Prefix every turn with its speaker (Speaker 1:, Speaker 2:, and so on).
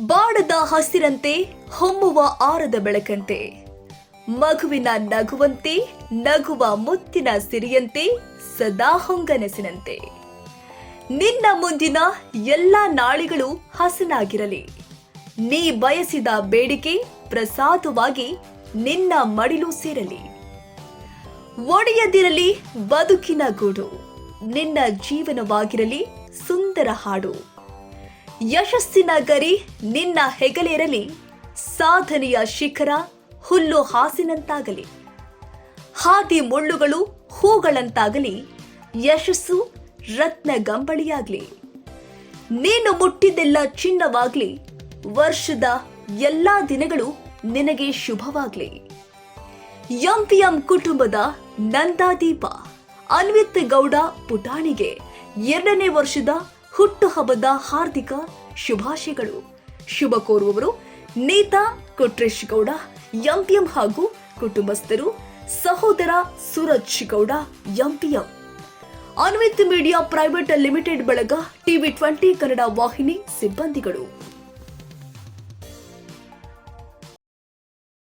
Speaker 1: ಬಾಡದ ಹಸಿರಂತೆ ಹೊಮ್ಮುವ ಆರದ ಬೆಳಕಂತೆ, ಮಗುವಿನ ನಗುವಂತೆ ನಗುವ ಮುತ್ತಿನ ಸಿರಿಯಂತೆ, ಸದಾ ಹೊಂಗನಸಿನಂತೆ ನಿನ್ನ ಮುಂದಿನ ಎಲ್ಲ ನಾಳಿಗಳು ಹಸನಾಗಿರಲಿ. ನೀ ಬಯಸಿದ ಬೇಡಿಕೆ ಪ್ರಸಾದವಾಗಿ ನಿನ್ನ ಮಡಿಲು ಸೇರಲಿ. ಒಡೆಯದಿರಲಿ ಬದುಕಿನ ಗೂಡು, ನಿನ್ನ ಜೀವನವಾಗಿರಲಿ ಸುಂದರ ಹಾಡು. ಯಶಸ್ಸಿನ ಗರಿ ನಿನ್ನ ಹೆಗಲೇರಲಿ, ಸಾಧನೆಯ ಶಿಖರ ಹುಲ್ಲು ಹಾಸಿನಂತಾಗಲಿ. ಹಾದಿ ಮುಳ್ಳುಗಳು ಹೂಗಳಂತಾಗಲಿ, ಯಶಸ್ಸು ರತ್ನ ಗಂಬಳಿಯಾಗ್ಲಿ. ನೀನು ಮುಟ್ಟಿದ್ದೆಲ್ಲ ಚಿನ್ನವಾಗ್ಲಿ, ವರ್ಷದ ಎಲ್ಲಾ ದಿನಗಳು ನಿನಗೆ ಶುಭವಾಗ್ಲಿ. ಎಂಪಿಎಂ ಕುಟುಂಬದ ನಂದಾದೀಪ ಅನ್ವಿತ್ ಗೌಡ ಪುಟಾಣಿಗೆ 2ನೇ ವರ್ಷದ ಹುಟ್ಟುಹಬ್ಬದ ಹಾರ್ದಿಕ ಶುಭಾಶಯಗಳು. ಶುಭ ಕೋರುವವರು ನೀತಾ ಕೊಟ್ರೇಶ್ ಗೌಡ ಎಂಪಿಎಂ ಹಾಗೂ ಕುಟುಂಬಸ್ಥರು, ಸಹೋದರ Suraj Gowda MPM. Anvith media private limited ಬಳಗ ಟಿವಿ 20 ಕನ್ನಡ ವಾಹಿನಿ ಸಿಬ್ಬಂದಿಗಳು.